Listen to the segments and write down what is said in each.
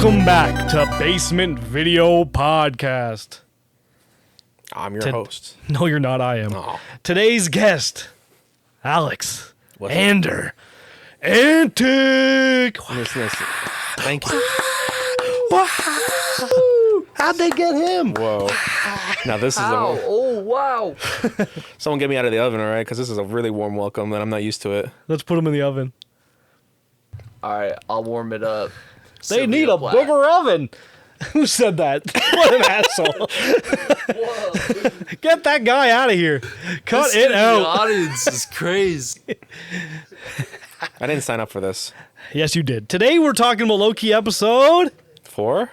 Welcome back to Basement Video Podcast. I'm your host. No, you're not. I am. Oh. Today's guest, Alex What's Ander. Antic. Listen. Thank you. How'd they get him? Whoa. Now this is Oh, wow. someone get me out of the oven, all right? Because this is a really warm welcome, and I'm not used to it. Let's put him in the oven. All right, I'll warm it up. They Sylvia need a Plath. bigger oven. Who said that? What an asshole. Whoa. Get that guy out of here. Cut This it The out. audience is crazy. I didn't sign up for this. Yes, you did. Today we're talking about Loki episode. 4?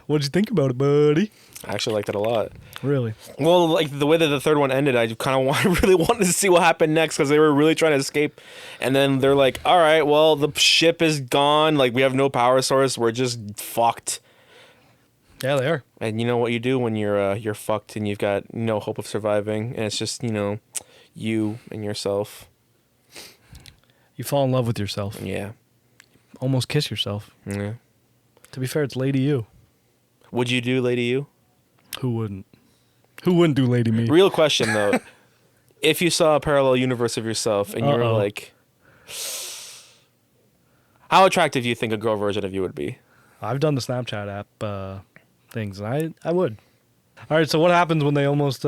What'd you think about it, buddy? I actually liked it a lot. Really? Well, like the way that the third one ended, I kind of really wanted to see what happened next because they were really trying to escape, and then they're like, "All right, well, the ship is gone. Like we have no power source. We're just fucked." Yeah, they are. And you know what you do when you're fucked and you've got no hope of surviving, and it's just you and yourself. You fall in love with yourself. Yeah. Almost kiss yourself. Yeah. To be fair, it's Lady You. Would you do Lady You? Who wouldn't? Who wouldn't do Lady Me? Real question though. If you saw a parallel universe of yourself and you were like, how attractive do you think a girl version of you would be? I've done the Snapchat app things, and I would. All right, so what happens when they almost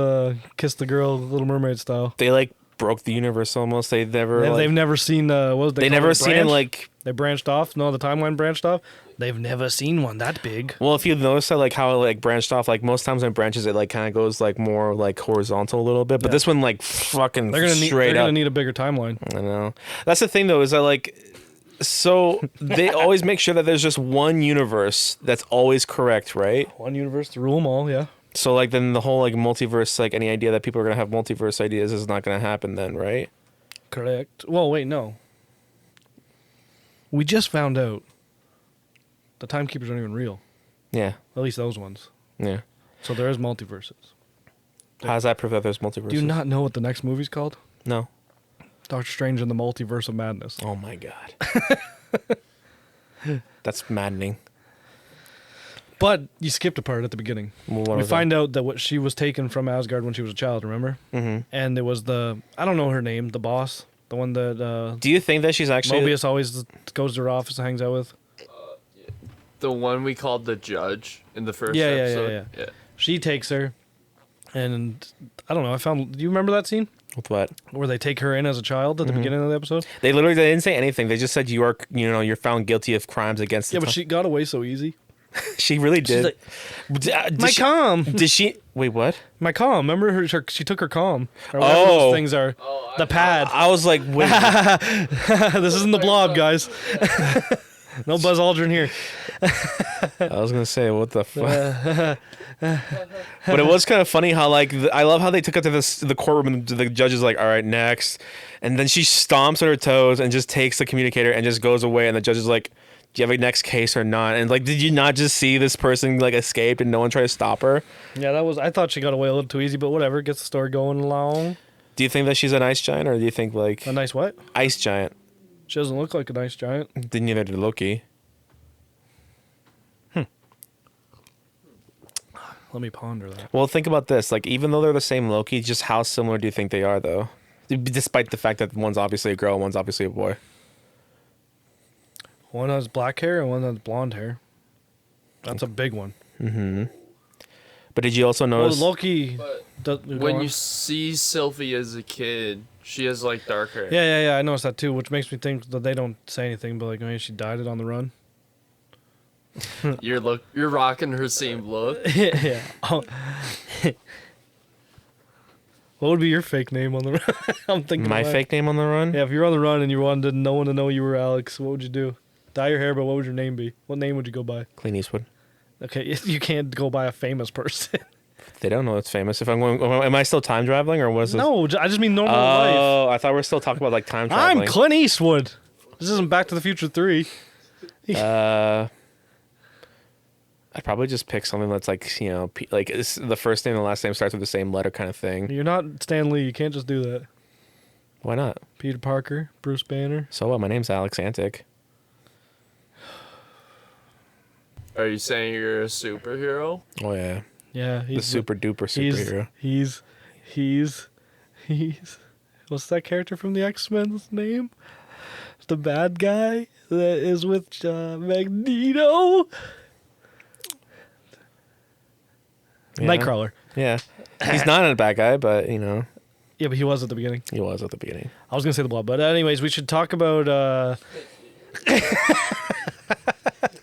kiss the girl Little Mermaid style? They like broke the universe almost. They've They've never seen, what was they never seen it like. They branched off. No, the timeline branched off. They've never seen one that big. Well, if you notice that, like how it like branched off, like most times when it branches, it like kind of goes like more like horizontal a little bit. But this one like fucking They're straight gonna up. need a bigger timeline. I know. That's the thing though, is that like, so they always make sure that there's just one universe that's always correct, right? One universe to rule them all, yeah. So like then the whole like multiverse, like any idea that people are gonna have multiverse ideas is not gonna happen then, right? Correct. Well, wait, no. We just found out the timekeepers aren't even real. Yeah. At least those ones. Yeah. So there is multiverses. How does that prove that there's multiverses? Do you not know what the next movie's called? No. Doctor Strange and the Multiverse of Madness. Oh my god. That's maddening. But you skipped a part at the beginning. Well, what We was find out that she was taken from Asgard when she was a child, remember? Mm-hmm. And it was I don't know her name, the boss, the one that Do you think that she's actually Mobius always goes to her office and hangs out with. The one we called the judge in the first Yeah. episode. She takes her, and I don't know. Do you remember that scene with what? where they take her in as a child at the beginning of the episode? They didn't say anything. They just said you're found guilty of crimes against the Yeah, but she got away so easy. She really did. My calm. Did she? Wait, what? My calm. Remember her? She took her calm. Or whatever Oh. those things are. The pad. I was like, wait. This isn't the blob, guys. No Buzz Aldrin here. I was gonna say, what the fuck? But it was kind of funny how like I love how they took it to the courtroom and the judge is like, all right, next, and then she stomps on her toes and just takes the communicator and just goes away, and the judge is like, do you have a next case or not? And like, did you not just see this person like escaped and no one tried to stop her? Yeah, I thought she got away a little too easy, but whatever. Gets the story going along. Do you think that she's an ice giant, or do you think like A nice what? ice giant? She doesn't look like a nice giant. Then neither did Loki. Let me ponder that. Well, think about this. Like, even though they're the same Loki, just how similar do you think they are, though? Despite the fact that one's obviously a girl and one's obviously a boy. One has black hair and one has blonde hair. That's a big one. Mm-hmm. But did you also notice? Well, Loki. When you see Sylvie as a kid, she has like dark hair. Yeah. I noticed that too, which makes me think that they don't say anything, but like maybe she dyed it on the run. You're rocking her same look. Yeah. Oh. What would be your fake name on the run? I'm thinking My fake name on the run? Yeah, if you're on the run and you wanted no one to know you were Alex, what would you do? Dye your hair, but what would your name be? What name would you go by? Clint Eastwood. Okay, you can't go by a famous person. They don't know it's famous. If I'm going, am I still time traveling or was this? No, I just mean normal life. Oh, I thought we were still talking about like time traveling. I'm Clint Eastwood. This isn't Back to the Future 3. I'd probably just pick something that's like, like the first name and the last name starts with the same letter kind of thing. You're not Stan Lee. You can't just do that. Why not? Peter Parker, Bruce Banner. So what? My name's Alex Antic. Are you saying you're a superhero? Oh yeah, Yeah, the he's super duper he's, superhero. he's what's that character from the X-Men's name? The bad guy that is with Magneto. Yeah. Nightcrawler. Yeah, he's not a bad guy, but you know, Yeah, but he was at the beginning. he was at the beginning. I was gonna say the Blob, but anyways, we should talk about.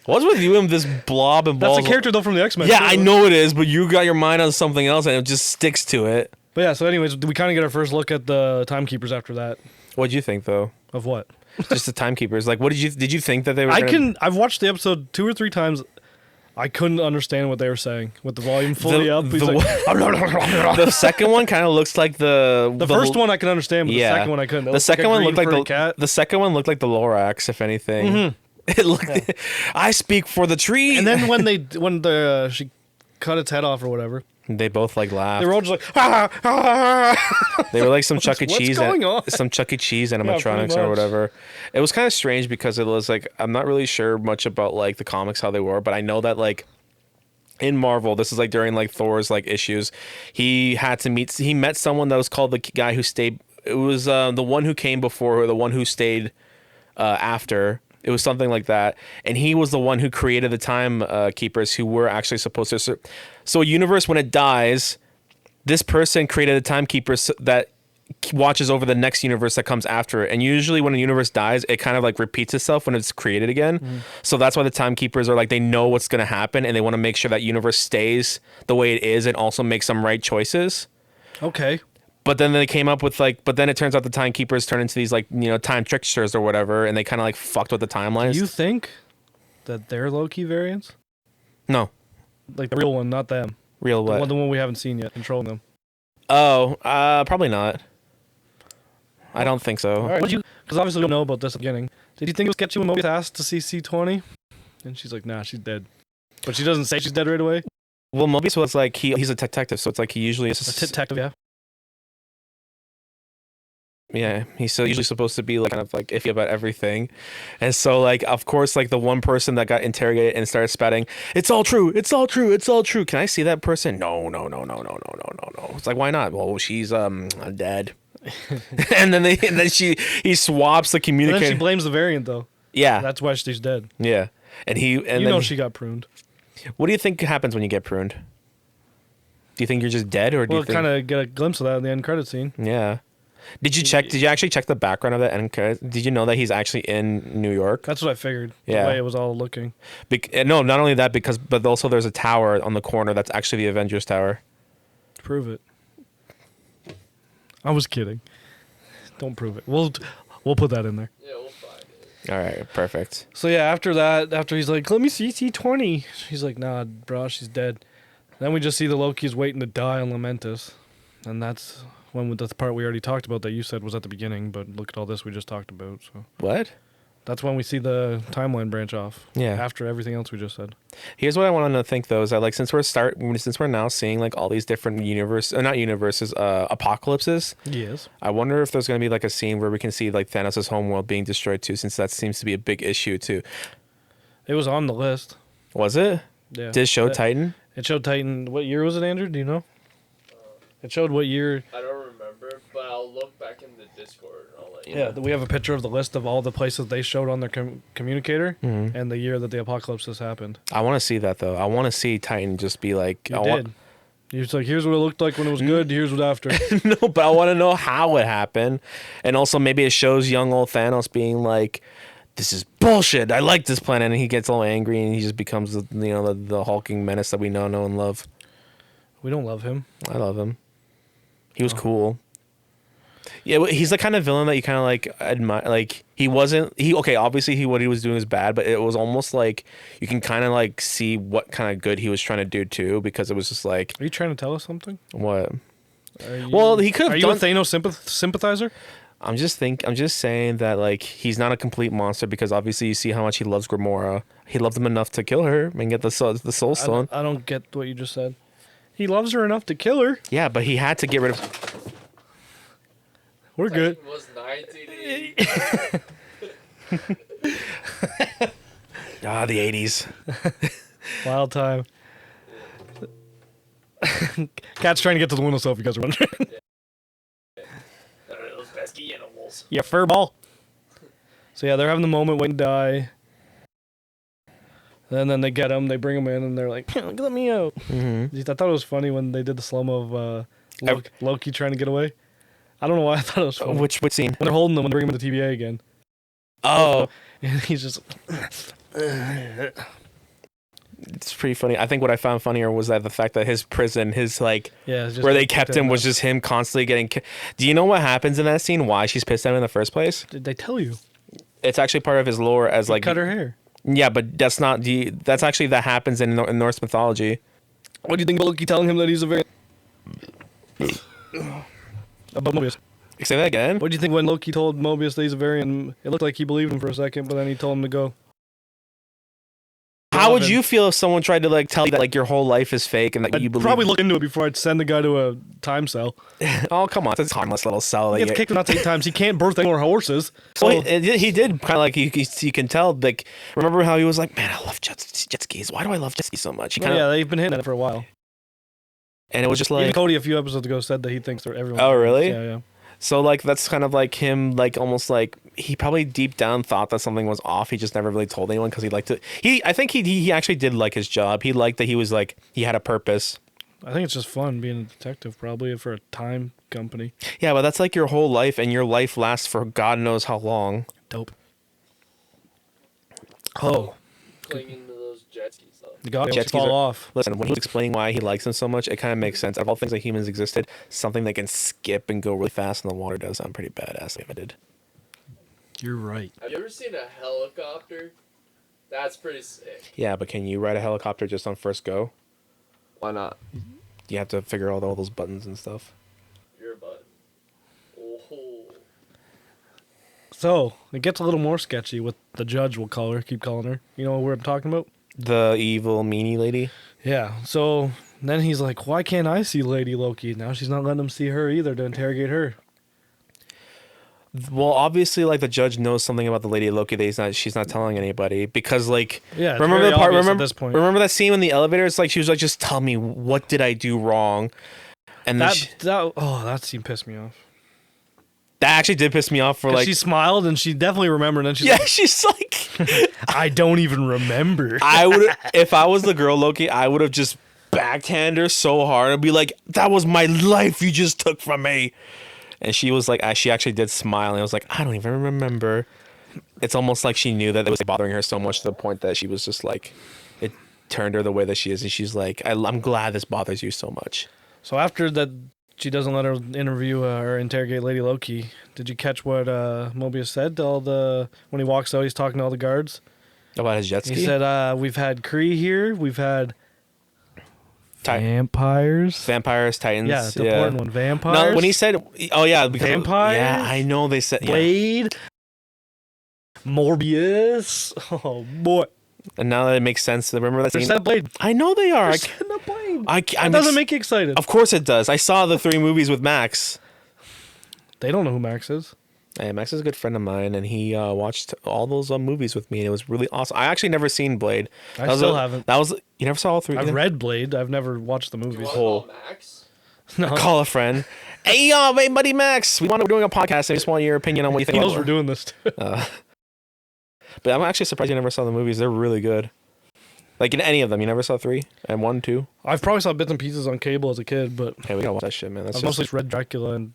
What's with you and this blob and balls? That's a character though from the X-Men. Yeah, too. I know it is, but you got your mind on something else, and it just sticks to it. But yeah, so anyways, we kind of get our first look at the timekeepers after that. What'd you think, though? Of what? Just the timekeepers. Like, what did you think that they were? I've watched the episode 2 or 3 times. I couldn't understand what they were saying with the volume fully up. He's like, the second one kind of looks like the first one I can understand, but yeah. the second one I couldn't. It The second one looked like the the cat. The second one looked like the Lorax, if anything. Mm-hmm. It looked. I speak for the tree. And then when she cut its head off or whatever, they both like laughed. they were all just like, ah, ah. They were like some Chuck E. What's Cheese, going on? some Chuck E. Cheese pretty animatronics or much. whatever. It was kind of strange because it was like I'm not really sure much about like the comics how they were, but I know that like in Marvel, this is like during like Thor's like issues, he met someone that was called the guy who stayed. It was the one who came before or the one who stayed after. It was something like that, and he was the one who created the time keepers who were actually supposed to. So a universe when it dies, this person created a timekeeper that watches over the next universe that comes after it. And usually when a universe dies, it kind of like repeats itself when it's created again. So that's why the timekeepers are like, they know what's going to happen and they want to make sure that universe stays the way it is and also make some right choices. Okay. But then they came up with like, but then it turns out the timekeepers turn into these like, you know, time tricksters or whatever. And they kind of like fucked with the timelines. You think that they're Loki variants? No. Like the real one, not them. Real what? The one we haven't seen yet, controlling them. Oh, probably not. I don't think so. All right. Because obviously we don't know about this at the beginning. Did you think it was sketchy when Mobius asked to see C20? And she's like, nah, she's dead. But she doesn't say she's dead right away. Well, Mobius was like, he's a detective, so it's like he usually is. A detective, yeah. Yeah, he's so usually supposed to be like kind of like iffy about everything, and so like of course like the one person that got interrogated and started spouting, it's all true, it's all true, it's all true. Can I see that person? No. It's like, why not? Well, she's dead. and then he swaps the communicator. And then she blames the variant though. Yeah, That's why she's dead. yeah, and You then know she got pruned. What do you think happens when you get pruned? Do you think you're just dead, or do Well, you think? kind of get a glimpse of that in the end credit scene. Yeah. Did you actually check the background of that end credits? Did you know that he's actually in New York? That's what I figured. Yeah. The way it was all looking. No, not only that, but also there's a tower on the corner that's actually the Avengers Tower. Prove it. I was kidding. Don't prove it. We'll put that in there. Yeah, we'll find it. All right, perfect. So yeah, after he's like, let me see C20. She's like, nah, bro, she's dead. Then we just see the Loki's waiting to die on Lamentus. And that's when the part we already talked about that you said was at the beginning, but look at all this we just talked about. So What? that's when we see the timeline branch off. Yeah. After everything else we just said. Here's what I wanted to think though: is that like since we're now seeing like all these different apocalypses. Yes. I wonder if there's gonna be like a scene where we can see like Thanos' homeworld being destroyed too, since that seems to be a big issue too. It was on the list. Was it? Yeah. Did it show It- Titan? It showed Titan. What year was it, Andrew? Do you know? It showed what year. I don't remember, but I'll look back in the Discord and I'll let you Yeah, know. we have a picture of the list of all the places they showed on their communicator Mhm. and the year that the apocalypse happened. I want to see that though. I want to see Titan just be like. You I did. It's like, here's what it looked like when it was good. Here's what after. No, but I want to know how it happened, and also maybe it shows young old Thanos being like, "This is bullshit. I like this planet," and he gets all angry and he just becomes the hulking menace that we know and love. We don't love him. I love him. He was cool. Yeah, he's the kind of villain that you kind of like admire. Like obviously what he was doing was bad, but it was almost like you can kind of like see what kind of good he was trying to do too, because it was just like, Are you trying to tell us something? what? Are Well, he could have Are you done. a Thanos sympathizer? I'm just saying that like he's not a complete monster, because obviously you see how much he loves Gamora. He loved him enough to kill her and get the soul stone. I don't get what you just said. He loves her enough to kill her. Yeah, but he had to get rid of. We're good. Titan was 1980. The 80s. Wild time. Cat's trying to get to the windowsill if you guys are wondering. Those pesky animals. Yeah, fur ball. So yeah, they're having the moment waiting to die. And then they get him, they bring him in, and they're like, let me out. Mm-hmm. I thought it was funny when they did the slow-mo of Loki trying to get away. I don't know why I thought it was funny. Which scene? When they're holding him and bring him to TVA again. Oh, And he's just... it's pretty funny. I think what I found funnier was that the fact that his prison, his like, yeah, it's just where they kept him was just him constantly getting. Do you know what happens in that scene? Why she's pissed at him in the first place? Did they tell you? It's actually part of his lore as like Cut her hair. Yeah, but that's not that's actually that happens in Norse mythology. What do you think about Loki telling him that he's a variant? About Mobius. Say that again. What do you think when Loki told Mobius that he's a variant? It looked like he believed him for a second, but then he told him to go. How would you feel if someone tried to like tell you that like your whole life is fake and that I'd you believe? probably look into it before I'd send the guy to a time cell. Oh come on, it's a harmless little cell. He Like, gets kicked out 8 times. He can't birth any more horses. So well, he did kind of like you can tell like remember how he was like, man, I love jet skis. Why do I love jet skis so much? He kinda, yeah, they've been hitting at it for a while. and it was just Even like Cody a few episodes ago said that he thinks they're everyone. Oh, really? Yeah. so like that's kind of like him like almost like he probably deep down thought that something was off. He just never really told anyone because he liked to. I think he actually did like his job. He liked that he was like he had a purpose. I think it's just fun being a detective, probably for a time company. Yeah, but that's like your whole life, and your life lasts for God knows how long. Dope. Oh, Clinging to those jet skis though. the god Jet skis skis fall are- off. Listen, when he was explaining why he likes them so much, it kind of makes sense. Out of all things that humans existed, something that can skip and go really fast in the water does sound pretty badass. If it did. You're right. Have you ever seen a helicopter? That's pretty sick. Yeah, but can you ride a helicopter just on first go? Why not? You have to figure out all those buttons and stuff. Your butt. Oh. So it gets a little more sketchy with the judge. We'll call her. Keep calling her. You know what I'm talking about? The evil meanie lady. Yeah. So then he's like, "Why can't I see Lady Loki?" Now she's not letting him see her either to interrogate her. Well, obviously, like the judge knows something about the Lady Loki that she's not telling anybody because, like, Yeah. It's remember very the part? obvious Remember at this point. Remember that scene in the elevator? It's like she was like, "Just tell me what did I do wrong," and then that scene pissed me off. that actually did piss me off for like. She smiled and she definitely remembered. And she's Yeah, like, she's like, I don't even remember. I would if I was the girl Loki, I would have just backhand her so hard and be like, "That was my life you just took from me." And she was like, she actually did smile, and I was like, I don't even remember. It's almost like she knew that it was bothering her so much to the point that she was just like, it turned her the way that she is, and she's like, I'm glad this bothers you so much. So after that, she doesn't let her interview or interrogate Lady Loki. Did you catch what Mobius said to all the when he walks out? He's talking to all the guards. About his jet ski? He said, "We've had Kree here. We've had Vampires, Titans. Yeah, the important one. Vampires. No, when he said, oh yeah, Vampires. Yeah, I know they said Blade. Morbius. Oh boy. And now that it makes sense. Remember that They're scene? set Blade. I know they are. They're setting up Blade. That That doesn't make you excited. Of course it does. I saw the 3 movies with Max. They don't know who Max is. Hey, Max is a good friend of mine, and he watched all those movies with me, and it was really awesome. I actually never seen Blade. I still haven't. That was you never saw all 3. I've read Blade. I've never watched the You movies. want to call Max? No. Call a friend. Hey, buddy Max. We're doing a podcast. I just want your opinion on what you think. He knows about we're doing this too. But I'm actually surprised you never saw the movies. They're really good. Like in any of them, you never saw 3 and 1, 2. I've probably saw bits and pieces on cable as a kid, but Hey, we gotta watch that shit, man. That's I've just... mostly read Dracula and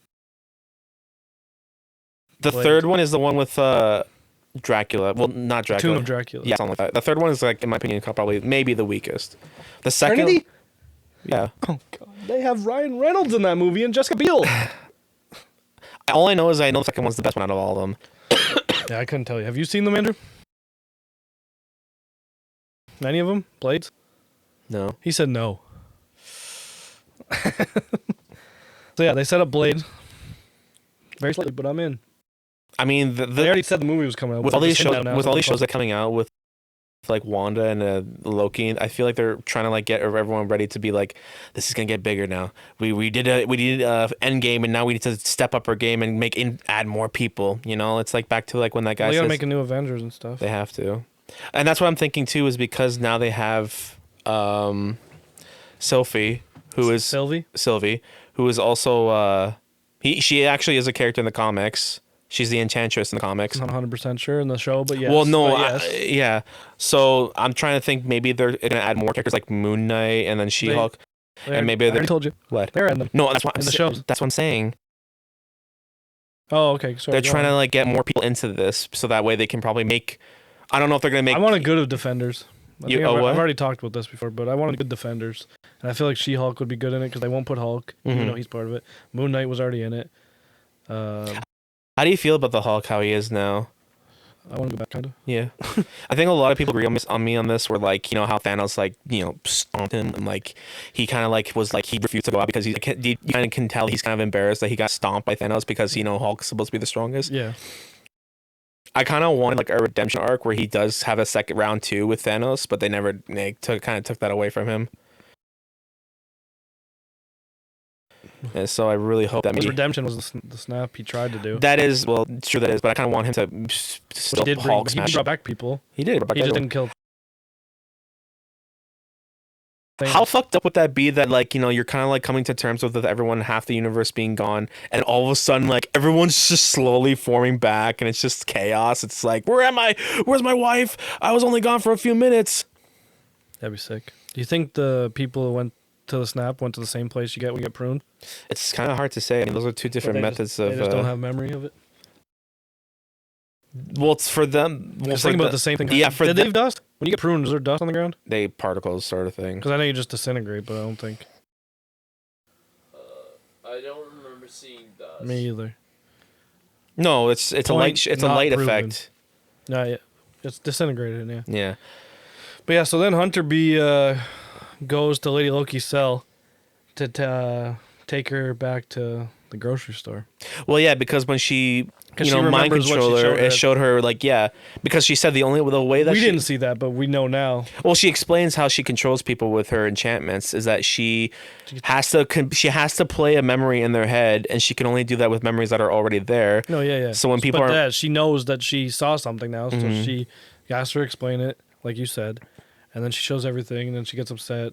The Blade. third one is the one with Dracula. Well, not Dracula. Tomb of Dracula. Yeah, something like that. The third one is like, in my opinion, probably maybe the weakest. The second, Trinity? yeah. Oh god, they have Ryan Reynolds in that movie and Jessica Biel. All I know is I know the second one's the best one out of all of them. Yeah, I couldn't tell you. Have you seen them, Andrew? Any of them? Blades? No. He said no. So yeah, they set up Blade. Very slightly, but I'm in. I mean, They already said the movie was coming out. with all these Just shows, now, with so all these it's shows that are coming out with like Wanda and Loki, I feel like they're trying to like get everyone ready to be like, this is gonna get bigger now. We did Endgame, and now we need to step up our game and add more people. You know, it's like back to like when that guy They gotta says make a new Avengers and stuff. they have to, and that's what I'm thinking too. Is because now they have Sylvie, who is Sylvie. who is also she actually is a character in the comics. She's the Enchantress in the comics. I'm not 100% sure in the show, but yes. Well, no, but yes. yeah. So I'm trying to think. Maybe they're gonna add more characters like Moon Knight and then She-Hulk, and maybe I they're. already told you. What? They're in them. No, that's what in the shows. That's what I'm saying. Oh, okay. Sorry, They're trying to like get more people into this, so that way they can probably make. I don't know if they're gonna make. I want a good of Defenders. You- I've what? already talked about this before, but I want a good Defenders, and I feel like She-Hulk would be good in it because they won't put Hulk, even though he's part of it. Moon Knight was already in it. How do you feel about the Hulk? How he is now? I want to go back, kind of. Yeah, I think a lot of people agree on me on this. Where like how Thanos like stomped him and like he kind of like was like he refused to go out because you kind of can tell he's kind of embarrassed that he got stomped by Thanos because Hulk's supposed to be the strongest. Yeah. I kind of wanted like a redemption arc where he does have a second round 2 with Thanos, but they never took that away from him. And so I really hope that His redemption was the snap he tried to do. that is true that is, but I kind of want him to still Hulk he smash. brought back people. He did. He just didn't kill. How fucked up would that be that like you're kind of like coming to terms with everyone, half the universe being gone, and all of a sudden like everyone's just slowly forming back and it's just chaos. It's like, where am I? Where's my wife? I was only gone for a few minutes. That'd be sick. Do you think the people who went to the snap went to the same place when you get pruned? It's kind of hard to say. I mean, those are two different methods they of. just don't have memory of it. Well, it's for them. Well, Think about the same thing. Yeah, for did they leave dust? When you get pruned, is there dust on the ground? They particles sort of thing. Because I know you just disintegrate, but I don't think. I don't remember seeing dust. Me either. No, it's a light. It's a light effect. No, yeah, it's disintegrated. Yeah. Yeah. But yeah, so then Hunter B goes to Lady Loki's cell to take her back to the grocery store. Well, yeah, because when she she mind remembers what she controller, showed her. it showed her like because she said the way that we didn't see that, but we know now. Well, she explains how she controls people with her enchantments is that she has to play a memory in their head, and she can only do that with memories that are already there. No, yeah. So when people she knows that she saw something now, so she asks her to explain it, like you said, and then she shows everything, and then she gets upset.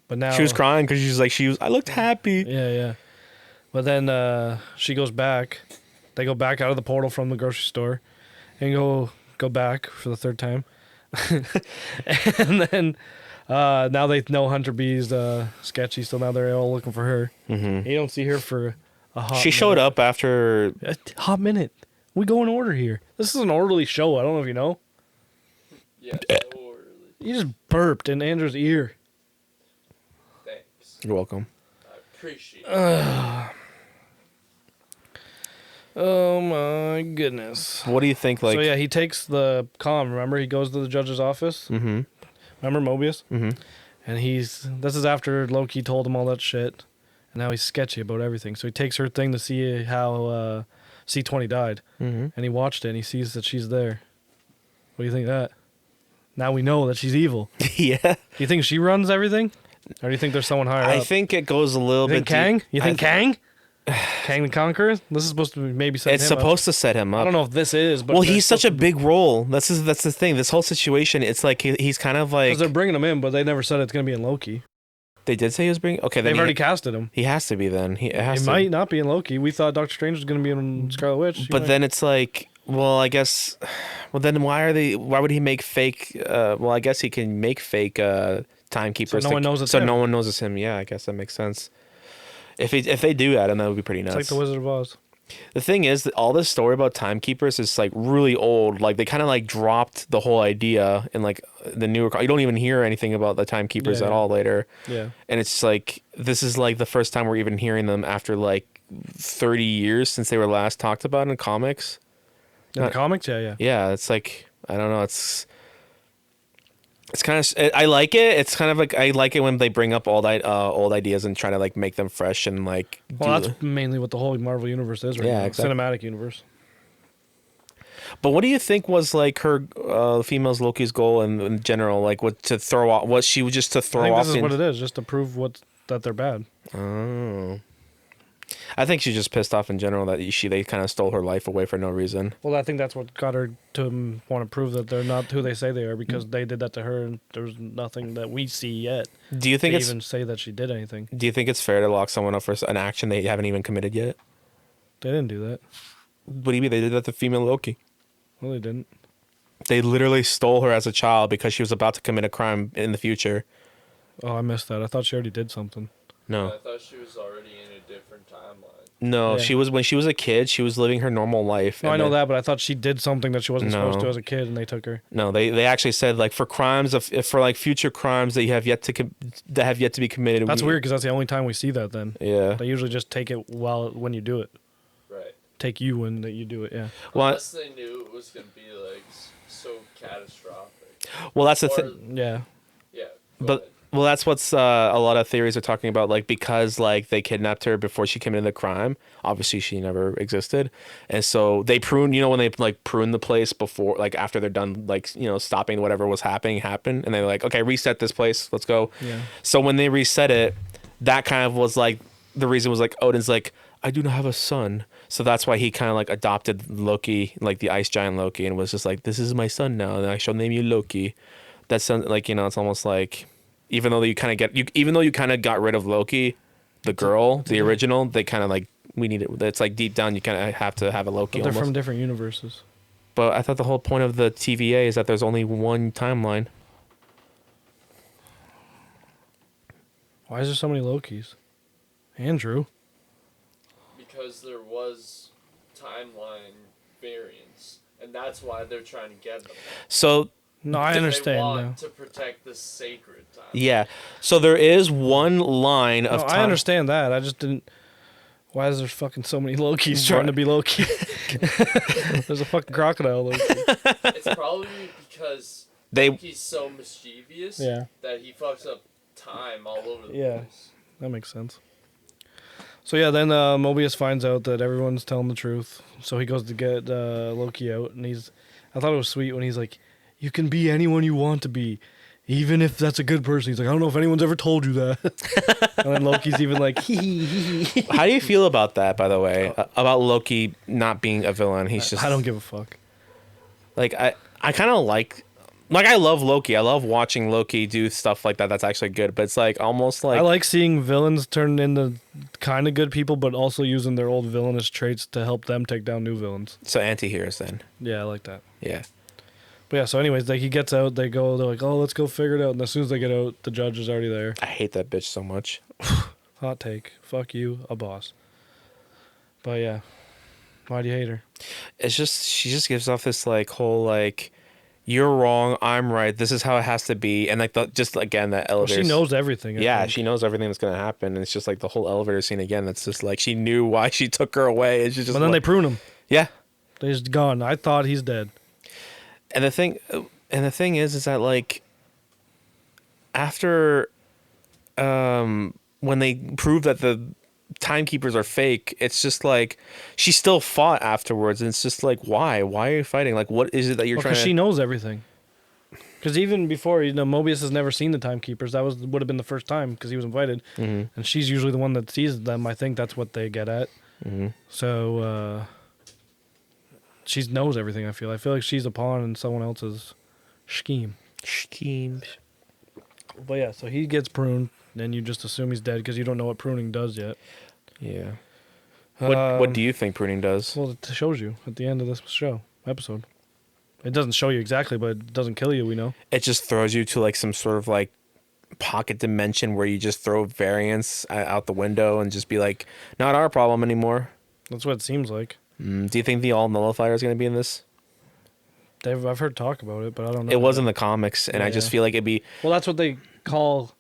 But now she was crying because I looked happy. Yeah. But then she goes back. They go back out of the portal from the grocery store, and go back for the third time. And then now they know Hunter B's sketchy, so now they're all looking for her. Mm-hmm. You don't see her for a hot. She showed up after a hot minute. We go in order here. This is an orderly show. I don't know if you know. Yeah, so early. You just burped in Andrew's ear. Thanks. You're welcome. I appreciate it. Oh my goodness. What do you think? Like, So yeah, he takes the comm. Remember, he goes to the judge's office. Mm-hmm. Remember Mobius? Mm-hmm. And this is after Loki told him all that shit, and now he's sketchy about everything. So he takes her thing to see how C20 died, Mm-hmm. and he watched it, and he sees that she's there. What do you think of that? Now we know that she's evil. Yeah. Do you think she runs everything, or do you think there's someone higher I up? think it goes a little You think bit. Kang? You think Kang? Kang the Conqueror? This is supposed to maybe set It's him up. supposed to set him up. I don't know if this is, but Well, he's such a big role. That's the thing. This whole situation, it's like he's kind of like because they're bringing him in, but they never said it's gonna be in Loki. they did say he was bringing. Okay, then They've already casted him. he has to be then. It has He to. might not be in Loki. We thought Doctor Strange was gonna be in Scarlet Witch. But then it's like, well, I guess. Well, then why would he make fake? Well, I guess he can make fake timekeepers. So no one knows it's so him. no one knows it's him. Yeah, I guess that makes sense. If they do add him, that would be pretty nuts. it's like the Wizard of Oz. The thing is that all this story about timekeepers is like really old. Like they kind of like dropped the whole idea in like the newer. You don't even hear anything about the timekeepers Yeah, at yeah. all later. Yeah. And it's like this is like the first time we're even hearing them after like 30 years since they were last talked about in comics. In the comics, yeah. Yeah, it's like I don't know. It's kind of I like it. It's kind of like I like it when they bring up old ideas and try to like make them fresh and like. Well, that's mainly what the whole Marvel universe is right Yeah, now. exactly. Cinematic universe. But what do you think was like her female's Loki's goal in general? Like what to throw off? What she was just to I throw think off? this is what it is, just to prove that they're bad. Oh. I think she's just pissed off in general that they kind of stole her life away for no reason. Well, I think that's what got her to want to prove that they're not who they say they are, because they did that to her, and there's nothing that we see yet. Do you think to it's even say that she did anything? Do you think it's fair to lock someone up for an action they haven't even committed yet? They didn't do that. What do you mean they did that to female Loki? Well, they didn't. They literally stole her as a child because she was about to commit a crime in the future. Oh, I missed that. I thought she already did something. No. I thought she was already in a different timeline. No, Yeah. she was when she was a kid. She was living her normal life. No, and I know then- that, but I thought she did something that she wasn't supposed to No. as a kid, and they took her. No, they actually said like for crimes of for like future crimes that you have yet to that have yet to be committed. That's weird, because that's the only time we see that. Then Yeah. they usually just take it when you do it. Right. Take you when that you do it. Yeah. Well, Unless they knew it was gonna be like so catastrophic. well, that's the Or- thing. Yeah. Yeah. go But ahead. well, that's what's a lot of theories are talking about. Like because like they kidnapped her before she committed the crime. Obviously, she never existed, and so they prune. You know when they like prune the place before, like after they're done, like stopping whatever was happening, and they're like, okay, reset this place. Let's go. Yeah. So when they reset it, that kind of was like the reason was like Odin's like, I do not have a son. So that's why he kind of like adopted Loki, like the ice giant Loki, and was just like, this is my son now, and I shall name you Loki. That sounds like it's almost like even though you kind of got rid of Loki, the girl, the original, they kind of like we need it. It's like deep down you kind of have to have a Loki. But they're Almost. from different universes. But I thought the whole point of the TVA is that there's only one timeline. Why is there so many Lokis? Andrew. Because there was timeline variance, and that's why they're trying to get them. So No, I They understand now. want to protect the sacred time. yeah, so there is one line of No, time. I understand that. I just didn't. Why is there fucking so many Lokis trying to be Loki? There's a fucking crocodile Loki. It's probably because They he's so mischievous Yeah. that he fucks up time all over the Yeah. place. That makes sense. So yeah, then Mobius finds out that everyone's telling the truth. So he goes to get Loki out, and I thought it was sweet when he's like, "You can be anyone you want to be, even if that's a good person." He's like, "I don't know if anyone's ever told you that." And then Loki's even like, "Hee hee hee hee." How do you feel about that, by the way? About Loki not being a villain? He's just I don't give a fuck. like I kind of like I love Loki. I love watching Loki do stuff like that. That's actually good. But it's like almost like I like seeing villains turn into kind of good people, but also using their old villainous traits to help them take down new villains. so anti-heroes then. Yeah, I like that. Yeah. But yeah, so anyways, like he gets out, they're like, "Oh, let's go figure it out." And as soon as they get out, the judge is already there. I hate that bitch so much. Hot take. Fuck you, a boss. But yeah. Why do you hate her? It's just she just gives off this like whole like you're wrong, I'm right. This is how it has to be, and like just again that Well, elevator. she knows everything. I Yeah, think. she knows everything that's gonna happen, and it's just like the whole elevator scene again. That's just like she knew why she took her away. It's just But then they prune him. yeah. He's gone. I thought he's dead. And the thing is that like after when they prove that the timekeepers are fake, it's just like she still fought afterwards, and it's just like why are you fighting? Like what is it that you're trying Because to she knows everything. Because even before, Mobius has never seen the timekeepers. That would have been the first time because he was invited, Mhm. and she's usually the one that sees them. I think that's what they get at. Mhm. So she knows everything. I feel like she's a pawn in someone else's scheme. schemes. But yeah, so he gets pruned, and you just assume he's dead because you don't know what pruning does yet. Yeah. What do you think pruning does? Well, it shows you at the end of this episode. It doesn't show you exactly, but it doesn't kill you, we know. It just throws you to like some sort of like pocket dimension where you just throw variance out the window and just be like, not our problem anymore. That's what it seems like. Do you think the all nullifier is going to be in this? I've heard talk about it, but I don't know. It was in the comics, and I just Yeah. feel like it'd be. Well, that's what they call.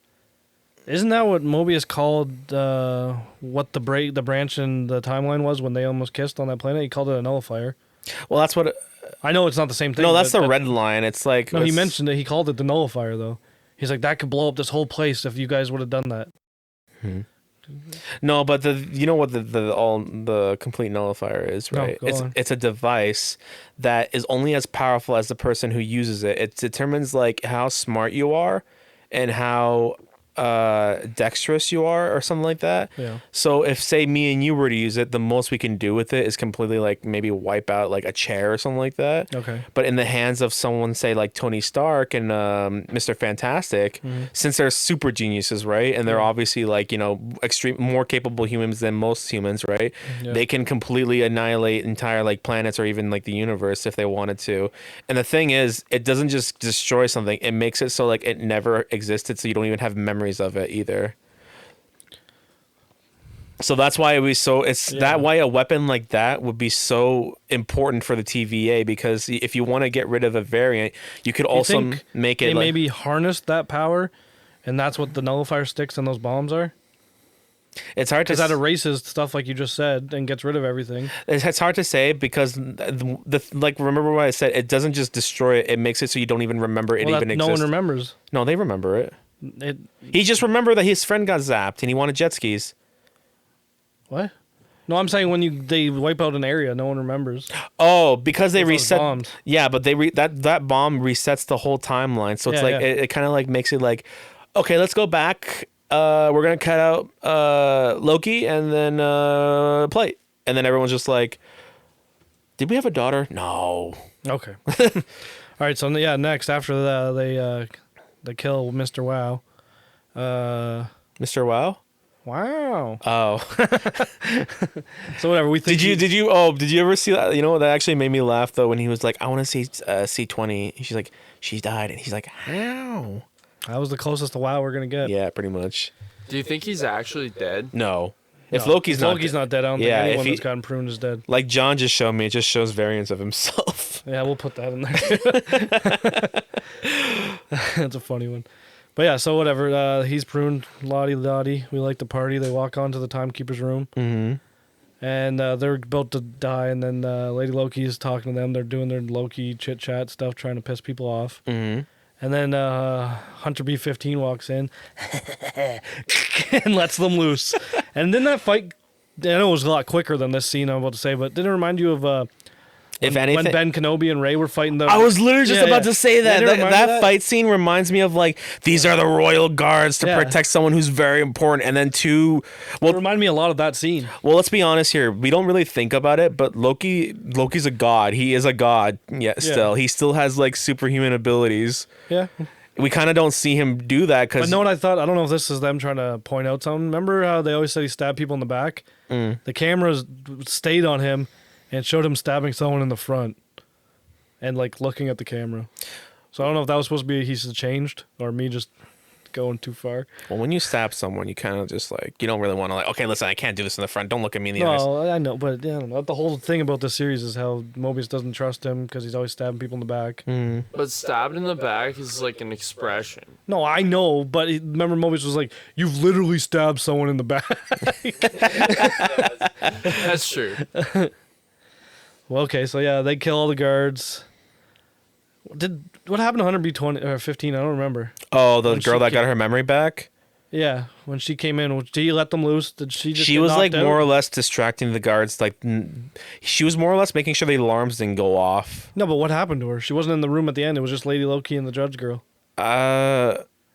Isn't that what Mobius called what the branch in the timeline was when they almost kissed on that planet? He called it a nullifier. Well, that's what. I know it's not the same thing. No, that's but the red line. It's like No, he mentioned it. He called it the nullifier, though. He's like, that could blow up this whole place if you guys would have done that. No, but you know what the complete nullifier is, No, right? go on. It's a device that is only as powerful as the person who uses it. It determines like how smart you are and how dexterous you are or something like that. Yeah. So if say me and you were to use it, the most we can do with it is completely like maybe wipe out like a chair or something like that. Okay. But in the hands of someone say like Tony Stark and Mr. Fantastic, since they're super geniuses, right? And they're obviously like, you know, extreme more capable humans than most humans, right? Yeah. They can completely annihilate entire like planets or even like the universe if they wanted to. And the thing is, it doesn't just destroy something, it makes it so like it never existed, so you don't even have memories of it either. So that's why that why a weapon like that would be so important for the TVA, because if you want to get rid of a variant, you could also make it they like, maybe harnessed that power, and that's what the nullifier sticks and those bombs are. it's hard to Because that erases stuff like you just said and gets rid of everything. it's hard to say because like remember what I said, it doesn't just destroy it, it makes it so you don't even remember it even exists. No one remembers. No, they remember it. He just remembered that his friend got zapped and he wanted jet skis. What? No, I'm saying when they wipe out an area, no one remembers. Oh, because they With those reset. bombs. Yeah, but that bomb resets the whole timeline. So it's Yeah, like yeah. it kind of like makes it like, okay, let's go back. We're gonna cut out Loki and then Plate, and then everyone's just like, did we have a daughter? No. Okay. All right. So yeah, next after they kill Mr. Wow. Mr. Wow. Wow. Oh. So whatever we think. Did you ever see that? You know, that actually made me laugh though when he was like, I want to see C-20. She's like, she died, and he's like, how? That was the closest to Wow we're gonna get. Yeah, pretty much. Do you think he's actually dead? No. If No, Loki's not dead, I don't think anyone if that's gotten pruned is dead. like John just showed me, it just shows variants of himself. Yeah, we'll put that in there. That's a funny one. But yeah, so whatever. He's pruned. Lottie Lottie. We like to party. They walk onto the timekeeper's room. Mm-hmm. And they're about to die. And then Lady Loki is talking to them. They're doing their Loki chit chat stuff, trying to piss people off. Mm-hmm. And then Hunter B-15 walks in and lets them loose. And then that fight, I know it was a lot quicker than this scene I'm about to say, but didn't it remind you of If anything, when Ben Kenobi and Rey were fighting the... I was literally just about to say that. Yeah, That fight scene reminds me of like, these are the royal guards to Yeah. protect someone who's very important. And then It reminded me a lot of that scene. well, let's be honest here. We don't really think about it, but Loki's a god. He is a god. Yeah, still. He still has like superhuman abilities. Yeah. We kind of don't see him do that because But know what I thought? I don't know if this is them trying to point out something. Remember how they always said he stabbed people in the back? The cameras stayed on him and showed him stabbing someone in the front and like looking at the camera. So I don't know if that was supposed to be he's changed or me just going too far. well, when you stab someone, you kind of just like, you don't really want to like, okay, listen, I can't do this in the front. Don't look at me in the eyes. No, I know, but yeah, I don't know. The whole thing about this series is how Mobius doesn't trust him because he's always stabbing people in the back. But stabbed in the back is like an expression. No, I know, but remember Mobius was like, "You've literally stabbed someone in the back." That's true. Well, okay, so yeah, they kill all the guards. What happened to 100B20 or 15? I don't remember. Oh, the When girl she that got came- her memory back? Yeah, when she came in, did he let them loose? Did she just? She get was like knocked out? more or less distracting the guards. Like, she was more or less making sure the alarms didn't go off. No, but what happened to her? She wasn't in the room at the end. It was just Lady Loki and the judge girl. Uh,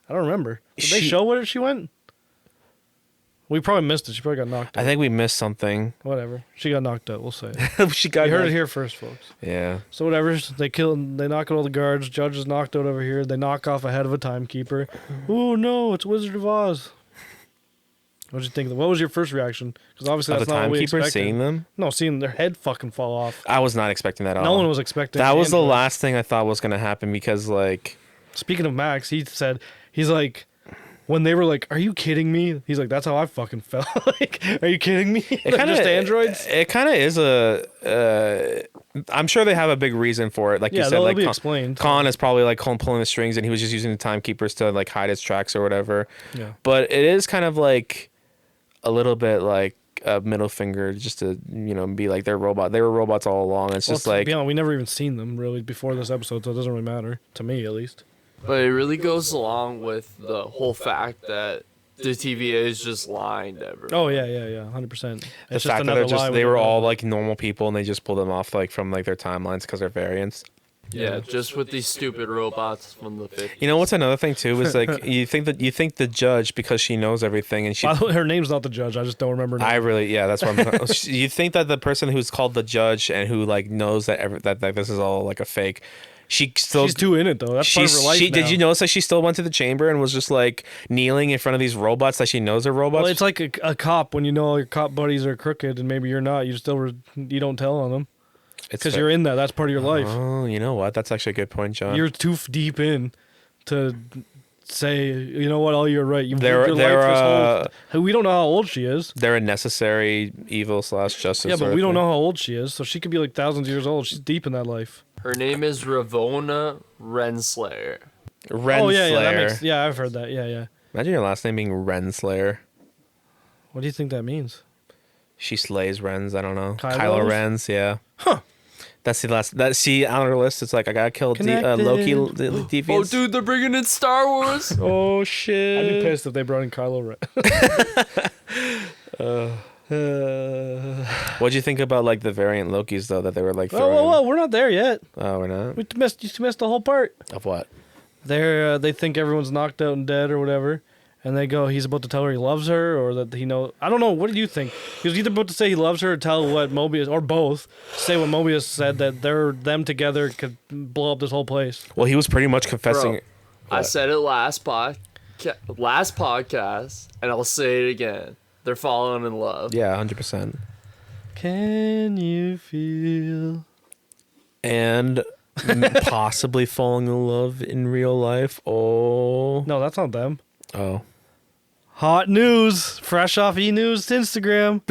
I don't remember. Did they She- show where she went? We probably missed it. She probably got knocked out. I think we missed something. Whatever. She got knocked out. We'll say it. She got You heard it here first, folks. Yeah. So whatever. They knock out all the guards. Judge is knocked out over here. They knock off a head of a timekeeper. Oh no! It's Wizard of Oz. What did you think? What was your first reaction? Because obviously Of that's the not what we timekeeper expected. seeing them? No, seeing their head fucking fall off. I was not expecting that at No all. one was expecting. That was the androids. last thing I thought was going to happen because, like... Speaking of Max, he's like, when they were like, "Are you kidding me?" He's like, "That's how I fucking felt." Like, are you kidding me? They're just androids. It kind of is I'm sure they have a big reason for it. Like Yeah, you said, they'll like be explained. Khan is probably like pulling the strings and he was just using the timekeepers to like hide his tracks or whatever. Yeah. But it is kind of like a little bit like a middle finger just to, be like they're robot. They were robots all along. It's just like... to be honest, we never even seen them really before this episode, so it doesn't really matter to me, at least. But it really goes along with the whole fact that the TVA is just lying to everyone. Oh yeah, 100%. The fact that they were all like normal people and they just pulled them off like from like their timelines because they're variants. Yeah, just with these stupid robots from the 50s. You know what's another thing too is like you think the judge, because she knows everything and she. By the way, her name's not the judge. I just don't remember. I really, yeah, that's what I'm. You think that the person who's called the judge and who like knows that that this is all like a fake, she's too in it though. That's part of her life now. Did you notice that she still went to the chamber and was just like kneeling in front of these robots that she knows are robots? Well, it's like a cop when you know your cop buddies are crooked and maybe you're not. You don't tell on them because you're in that. That's part of your life. Oh, you know what? That's actually a good point, John. You're too deep in to say, you know what? Oh, you're right. You've They're- lived your they're, life this whole. We don't know how old she is. They're a necessary evil / justice. Yeah, but sort of we don't thing. know how old she is, so she could be like thousands of years old. She's deep in that life. Her name is Ravonna Renslayer. Renslayer. Oh yeah, I've heard that. Yeah. Imagine your last name being Renslayer. What do you think that means? She slays Rens. I don't know. Kylo's? Kylo Rens. Yeah. Huh. That's the last. That see on her list. It's like I gotta kill Connected. Loki. Deviants. Oh, dude, they're bringing in Star Wars. Oh I'd shit. be pissed if they brought in Kylo Ren. What'd you think about like the variant Lokis though that they were like throwing? Whoa, we're not there yet. Oh, we're not. You missed the whole part. Of what? They think everyone's knocked out and dead or whatever, and they go, he's about to tell her he loves her, or that he knows. I don't know. What do you think? He was either about to say he loves her or tell what Mobius, or both, say what Mobius said, that them together could blow up this whole place. Well, he was pretty much confessing. Bro, I said it last podcast, and I'll say it again. They're falling in love. Yeah, 100%. Can you feel? And possibly falling in love in real life. Oh. No, that's not them. Oh. Hot news, fresh off E-News Instagram.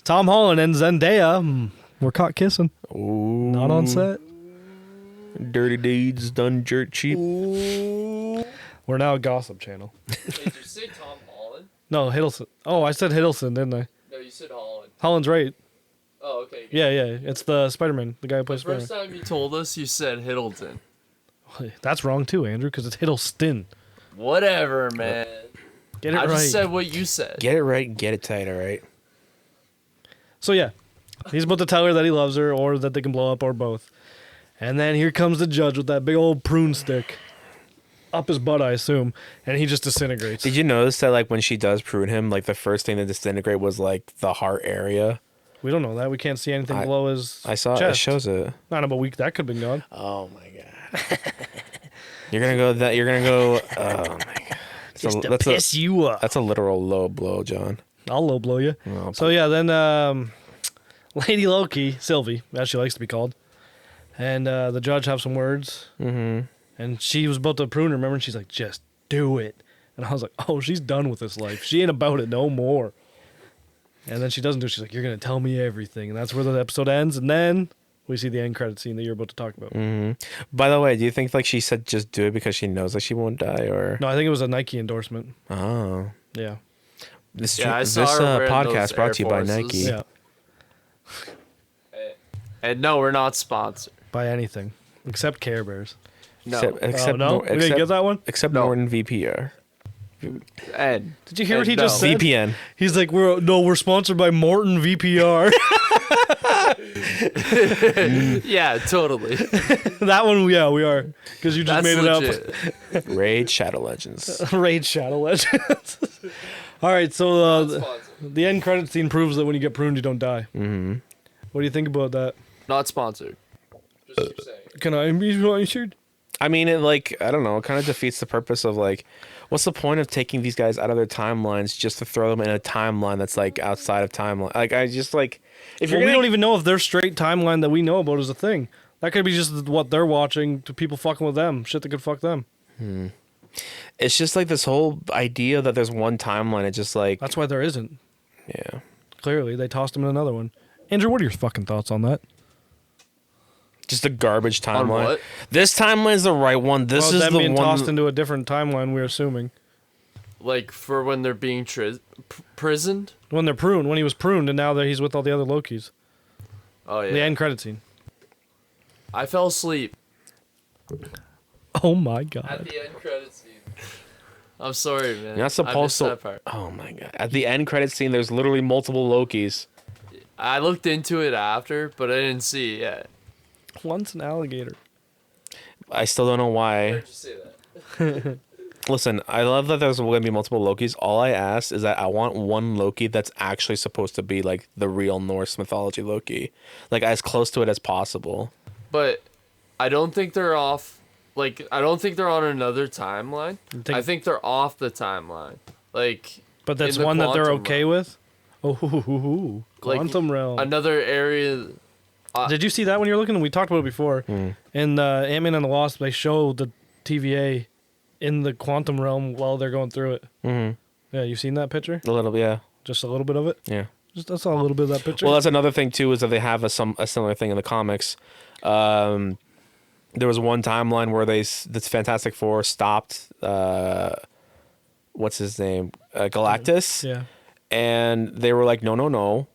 Tom Holland and Zendaya were caught kissing. Ooh. Not on set. Dirty deeds done dirt cheap. We're now a gossip channel. Wait, did you say Tom Holland? No, Hiddleston. Oh, I said Hiddleston, didn't I? No, you said Holland. Holland's right. Oh, okay. Yeah. It's the Spider-Man, the guy who plays First Spider-Man. time you told us, you said Hiddleton. That's wrong too, Andrew, because it's Hiddleston. Whatever, man. Get it I right. just said what you said. Get it right, get it tight, all right? So yeah, he's about to tell her that he loves her, or that they can blow up, or both. And then here comes the judge with that big old prune stick up his butt, I assume, and he just disintegrates. Did you notice that like when she does prune him, like the first thing to disintegrate was like the heart area? We don't know that. We can't see anything below his I saw it. It chest. shows it. Not about a week. That could have been gone. Oh my god. You're gonna go. Oh my god. That's you up. That's a literal low blow, John. I'll low blow you. Oh, So yeah, then Lady Loki, Sylvie, as she likes to be called, and the judge have some words. Mm-hmm. And she was about to prune her, remember? And she's like, just do it. And I was like, oh, she's done with this life. She ain't about it no more. And then she doesn't do it. She's like, you're going to tell me everything. And that's where the episode ends. And then we see the end credit scene that you're about to talk about. Mm-hmm. By the way, do you think like she said just do it because she knows that she won't die, or No, I think it was a Nike endorsement. oh, Yeah. this Yeah, I saw her wearing podcast those brought to you by Air Forces. Nike. Yeah. And no, we're not sponsored. By anything. Except Care Bears. No. Except Oh, no? Nor- We didn't except- get that one? Except No. Norton VPR. And Did you hear what he no. just said? VPN. He's like, we're sponsored by Morton VPR. yeah, totally. That one, yeah, we are. Because you just That's made legit. it Raid Shadow Legends. up. Raid Shadow Legends. All right, so Not sponsored. the end credit scene proves that when you get pruned, you don't die. Mm-hmm. What do you think about that? Not sponsored. Just keep saying. Can I be sponsored? I mean, it like I don't know. It kind of defeats the purpose of like, what's the point of taking these guys out of their timelines just to throw them in a timeline that's like outside of timeline? Like I just like if Well, you're we gonna, don't even know if their straight timeline that we know about is a thing. That could be just what they're watching to people fucking with them. Shit that could fuck them. it's just like this whole idea that there's one timeline. It's just like That's why there isn't. yeah. Clearly, they tossed him in another one. Andrew, what are your fucking thoughts on that? Just a garbage On timeline. what? This timeline is the right one. This Well, is them the being one. tossed into a different timeline, we're assuming. Like for when they're being prisoned? When they're pruned, when he was pruned, and now that he's with all the other Lokis. Oh yeah. The end credit scene. I fell asleep Oh my at god. the end credit scene. I'm sorry, man. You're not supposed I missed to. that part. Oh my god! At the end credit scene, there's literally multiple Lokis. I looked into it after, but I didn't see it yet. Once an alligator. I still don't know why. Where'd you say that? Listen, I love that there's going to be multiple Lokis. All I ask is that I want one Loki that's actually supposed to be like the real Norse mythology Loki, like as close to it as possible. But I don't think they're off. Like, I don't think they're on another timeline. I think they're off the timeline. Like, But that's in the one that they're quantum okay realm. with? Oh, Like, quantum realm. Another area. Did you see that when you were looking? We talked about it before. In Ant-Man and the Wasp, they show the TVA in the quantum realm while they're going through it. Mm-hmm. Yeah, you seen that picture? A little bit, yeah. Just a little bit of it? Yeah. Just I saw a little bit of that picture. Well, that's another thing too, is that they have a similar thing in the comics. There was one timeline where the Fantastic Four stopped. What's his name? Galactus. yeah. And they were like, no,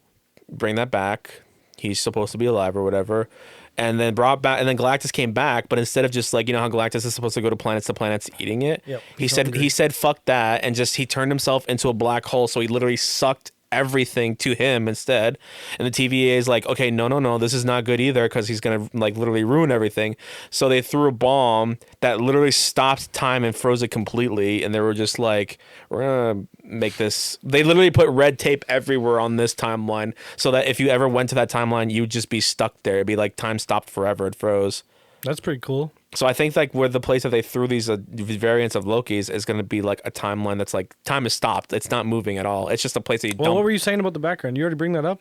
bring that back. He's supposed to be alive or whatever. And then brought back, and then Galactus came back, but instead of just like, how Galactus is supposed to go to planets eating it. Yep, He he's said hungry. he said fuck that, and he turned himself into a black hole. So he literally sucked everything to him instead. And the TVA is like, okay, no, this is not good either, because he's gonna like literally ruin everything. So they threw a bomb that literally stopped time and froze it completely. And they were just like, we're gonna make this. They literally put red tape everywhere on this timeline, so that if you ever went to that timeline, you'd just be stuck there. It'd be like time stopped forever. It froze. That's pretty cool. So I think like where the place that they threw these variants of Loki's is going to be like a timeline that's like time is stopped. It's not moving at all. It's just a place that you Well, don't. what were you saying about the background? You already bring that up?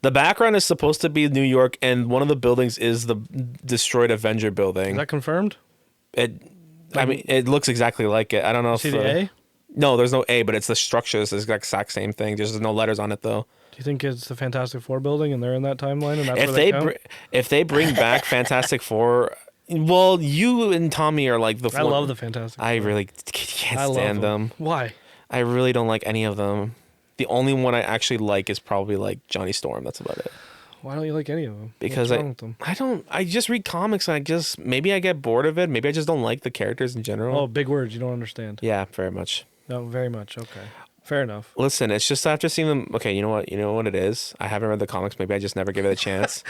The background is supposed to be New York, and one of the buildings is the destroyed Avenger Is building. that confirmed? I mean, it looks exactly like it. I don't know See if the A? No, there's no A, but it's the structure. It's the exact same thing. There's no letters on it though. Do you think it's the Fantastic Four building and they're in that timeline and that's If where they they count? if they bring back Fantastic Four, well, you and Tommy are like the. I love the Fantastic Four. I really can't I love stand them. Why? I really don't like any of them. The only one I actually like is probably like Johnny Storm. That's about it. Why don't you like any of them? Because What's wrong with them? I just read comics and maybe I get bored of it. Maybe I just don't like the characters in general. Oh, big words. You don't understand. Yeah, very much. No, very much. Okay. Fair enough. Listen, it's just after seeing them. Okay, you know what? You know what it is. I haven't read the comics. Maybe I just never give it a chance.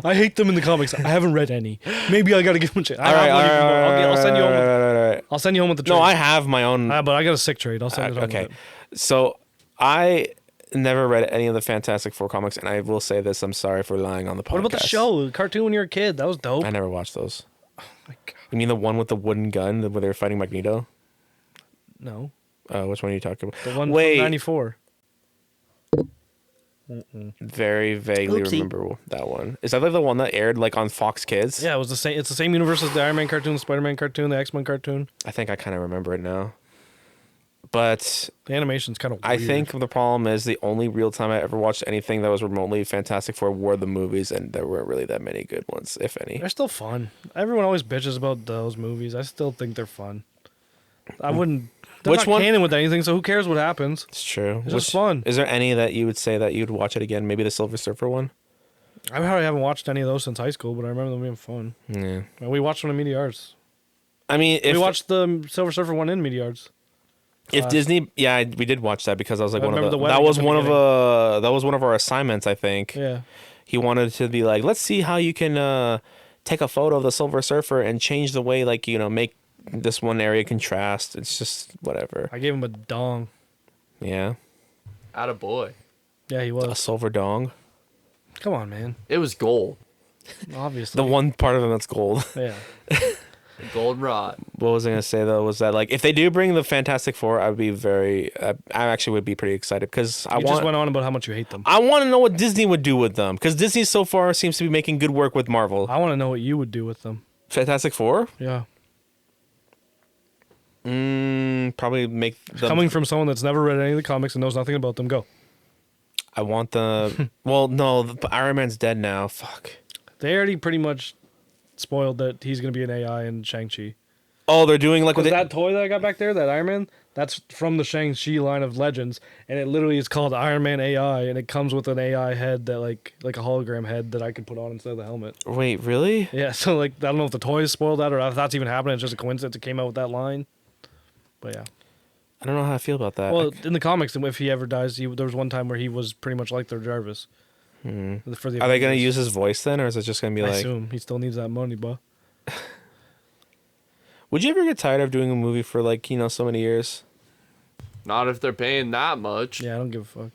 I hate them in the comics. I haven't read any. Maybe I got to give them a chance. All right, I'll send you home. all right. I'll send you home with the trade. No, I have my own. But I got a sick trade. I'll send it home. Okay, With it. so I never read any of the Fantastic Four comics, and I will say this: I'm sorry for lying on the podcast. What about the show? The cartoon when you were a kid? That was dope. I never watched those. Oh my God. You mean the one with the wooden gun where they were fighting Magneto? No. Which one are you talking about? The one Wait. from 94. Very vaguely Oopsie. remember that one. Is that like the one that aired like on Fox Kids? Yeah, it was the same. It's the same universe as the Iron Man cartoon, the Spider-Man cartoon, the X-Men cartoon. I think I kind of remember it now. But The animation's kind of weird. I think the problem is the only real time I ever watched anything that was remotely Fantastic Four were the movies, and there weren't really that many good ones, if any. they're still fun. Everyone always bitches about those movies. I still think they're fun. I wouldn't. They're Which not one? canon with anything, so who cares what happens? It's true. It's just fun. Is there any that you would say that you'd watch it again? Maybe the Silver Surfer one? I probably haven't watched any of those since high school, but I remember them being fun. Yeah. And we watched one in Media Arts. I mean, if We watched the Silver Surfer one in Media Arts. if Disney, yeah, we did watch that because I was like I one of remember the the wedding that was at the one beginning. of that was one of our assignments, I think. Yeah. He wanted to be like, let's see how you can take a photo of the Silver Surfer and change the way, like, make this one area contrast. It's just whatever. I gave him a dong. Yeah. Atta boy. Yeah, he A was. silver dong. Come on, man. It was gold. Obviously. The one part of them that's gold. Yeah. The gold rod. What was I gonna say though was that like if they do bring the Fantastic Four, I would be I actually would be pretty excited because You just went on about how much you hate them. I want to know what Disney would do with them because Disney so far seems to be making good work with Marvel. I want to know what you would do with them. Fantastic Four? Yeah. Probably make them. Coming from someone that's never read any of the comics and knows nothing about them, go. I want the. Well, no, the Iron Man's dead now. Fuck. They already pretty much spoiled that he's going to be an AI in Shang-Chi. Oh, they're doing like what Because they, that toy that I got back there, that Iron Man, that's from the Shang-Chi line of Legends, and it literally is called Iron Man AI, and it comes with an AI head that like a hologram head that I could put on instead of the helmet. Wait, really? Yeah, so like I don't know if the toys spoiled that or if that's even happening. It's just a coincidence it came out with that line. But yeah. I don't know how I feel about that. Well, in the comics, if he ever dies, there was one time where he was pretty much like their Jarvis. For the Are they gonna Avengers. use his voice then, or is it just gonna be I like? assume he still needs that money, bro. Would you ever get tired of doing a movie for like so many years? Not if they're paying that much. Yeah, I don't give a fuck.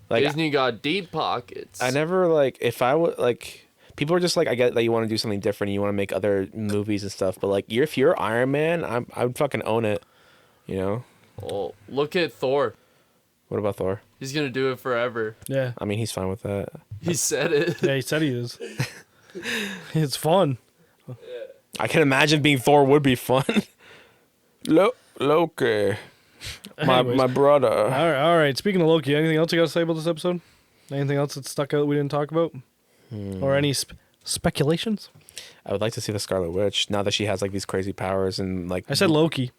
Like Disney got deep pockets. I never like if I would like people are just like I get that you want to do something different, you want to make other movies and stuff, but like if you're Iron Man, I would fucking own it. You know? Oh, look at Thor. What about Thor? He's gonna do it forever. Yeah. I mean, he's fine with that. He said it. Yeah, he said he is. It's fun. I can imagine being Thor would be fun. Loki, Anyways. my brother. All right. Speaking of Loki, anything else you got to say about this episode? Anything else that stuck out we didn't talk about? Or any speculations? I would like to see the Scarlet Witch now that she has like these crazy powers and like. I said Loki.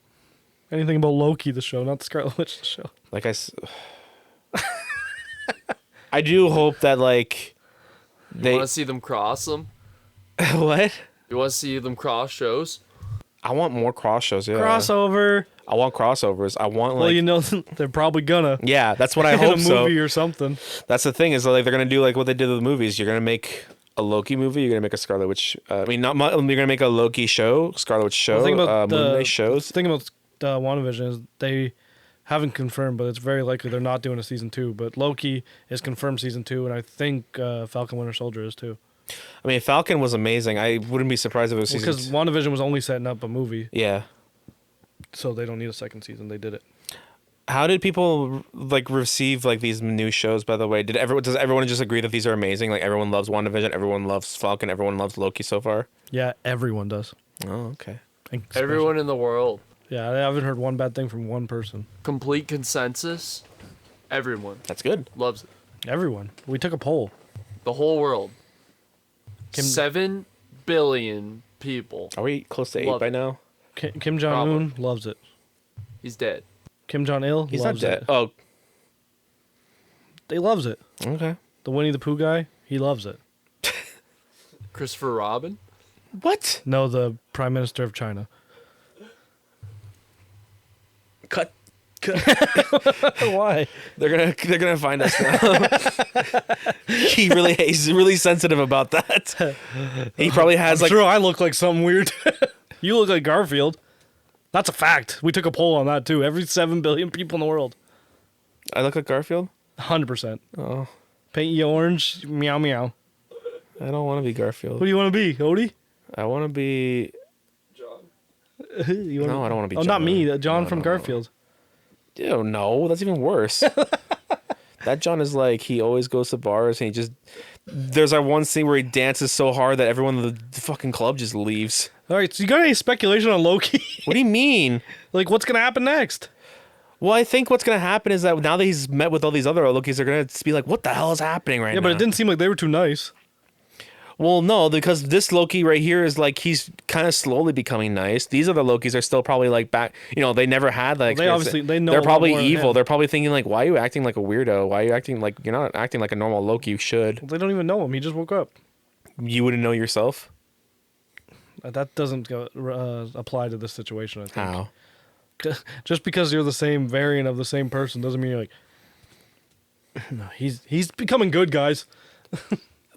Anything about Loki, the show, not the Scarlet Witch, the show. Like I do hope that like You they want to see them cross them? what? You want to see them cross shows? I want more cross shows. Yeah, Crossover. I want crossovers. I want like. Well, you know, they're probably gonna. Yeah, that's what I In a hope so. movie or something. That's the thing is like they're gonna do like what they did with the movies. You're gonna make a Loki movie. You're gonna make a Scarlet Witch. I mean, not you're gonna make a Loki show, Scarlet Witch show, The thing about Moon the Knight shows. The thing about WandaVision is they haven't confirmed, but it's very likely they're not doing a season 2. But Loki is confirmed season 2, and I think Falcon Winter Soldier is too. I mean, Falcon was amazing. I wouldn't be surprised if it was season. Because WandaVision was only setting up a movie, Yeah. so they don't need a second season. They did it. How did people like receive like these new shows? By the way, does everyone just agree that these are amazing? Like everyone loves WandaVision, everyone loves Falcon, everyone loves Loki so far. Yeah, everyone does. Oh, okay. Everyone in the world. Yeah, I haven't heard one bad thing from one person. Complete consensus. Everyone That's good. loves it. Everyone. We took a poll. The whole world. Kim- 7 billion people. Are we close to 8 Love by it. now? Kim Jong Un loves it. He's dead. Kim Jong Il He's not loves dead. it. Oh, They loves it. okay. The Winnie the Pooh guy, he loves it. Christopher Robin. What? No, the Prime Minister of China. Cut. Why? They're gonna find us now. He's really sensitive about that. He probably has like Sure, I look like something weird. You look like Garfield. That's a fact. We took a poll on that too. Every 7 billion people in the world. I look like Garfield. 100%. Oh, Paint you orange, meow meow. I don't want to be Who Garfield. do you want to be, Odie? I want to be. You No, I don't want to be. Oh, John. not me. John No, from no, no. Garfield. Ew, no, that's even worse. That John is like he always goes to bars and he just. There's that one scene where he dances so hard that everyone in the fucking club just leaves. All right, so you got any speculation on Loki? What do you mean? Like, what's gonna happen next? Well, I think what's gonna happen is that now that he's met with all these other Lokis, they're gonna be like, "What the hell is happening right now?" Yeah, but it didn't seem like they were too nice. Well, no, because this Loki right here is like he's kind of slowly becoming nice. These other Lokis are still probably like back. You know, they never had like. They obviously they know. They're a lot probably more than evil. him. They're probably thinking like, "Why are you acting like a weirdo? Why are you acting like you're not acting like a normal Loki? You should. They don't even know him. He just woke up. You wouldn't know yourself." That doesn't apply to this situation. I think. How? Just because you're the same variant of the same person doesn't mean you're like. No, he's becoming good, guys.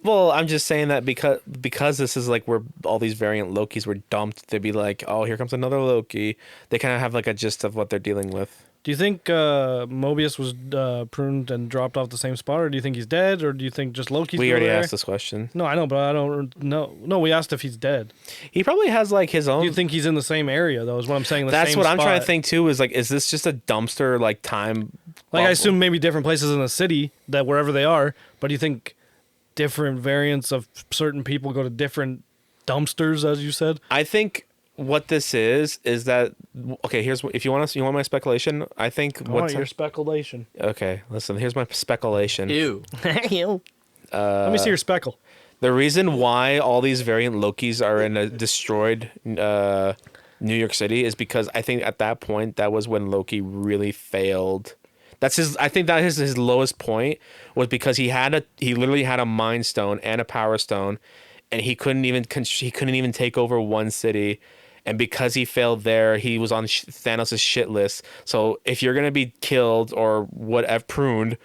Well, I'm just saying that because this is like where all these variant Lokis were dumped, they'd be like, "Oh, here comes another Loki." They kind of have like a gist of what they're dealing with. Do you think Mobius was pruned and dropped off the same spot, or do you think he's dead, or do you think just Loki's We still already there? asked this question. No, I know, but I don't know. No, we asked if he's dead. He probably has like his own. Do you think he's in the same area, though, is what I'm saying? That's same what I'm trying to spot? think too. Is like, is this just a dumpster like time? Like, I bubble? assume maybe different places in the city, that wherever they are, but do you think different variants of certain people go to different dumpsters, as you said? I think what this is that okay. Here's if you want my speculation. I think I want what's your speculation. okay. Listen, here's my speculation. Ew. Let me see your speckle. The reason why all these variant Lokis are in a destroyed New York City is because I think at that point that was when Loki really failed. That's his. I think that is his lowest point was because he literally had a Mind Stone and a Power Stone, and he couldn't even take over one city, and because he failed there, he was on Thanos' shit list. So if you're gonna be killed or whatever pruned,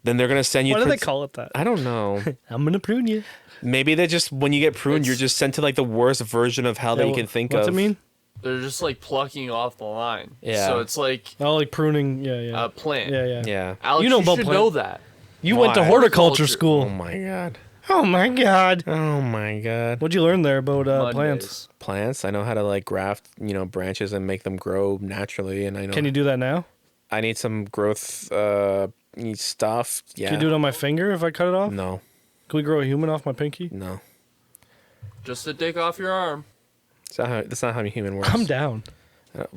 then they're gonna send you. Why do they call it that? I don't know. I'm gonna prune you. Maybe they just when you get pruned, you're It's- just sent to like the worst version of hell that you can think What's of. it mean? They're just like plucking off the line. Yeah. So it's like Oh, like pruning. Yeah. a plant. Yeah. Yeah. Alex, You you, know about should plant- know that. You went to Why? horticulture Horticulture. school. Oh my god. Oh my god. Oh my god. What'd you learn there about plants? Mondays. Plants. I know how to like graft, branches and make them grow naturally, and I know Can you do that now? I need some growth stuff. Yeah. Can you do it on my finger if I cut it off? No. Can we grow a human off my pinky? No. Just a dick off your arm. That's not how human works. I'm down.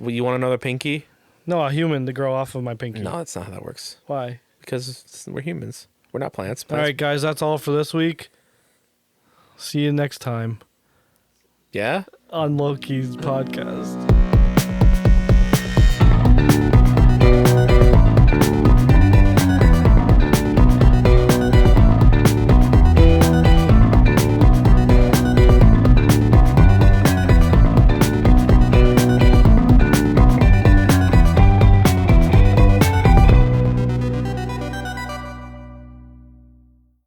You want another pinky? No, a human to grow off of my pinky. No, that's not how that works. Why? Because we're humans. We're not plants. All right, guys, that's all for this week. See you next time Yeah? on Loki's podcast.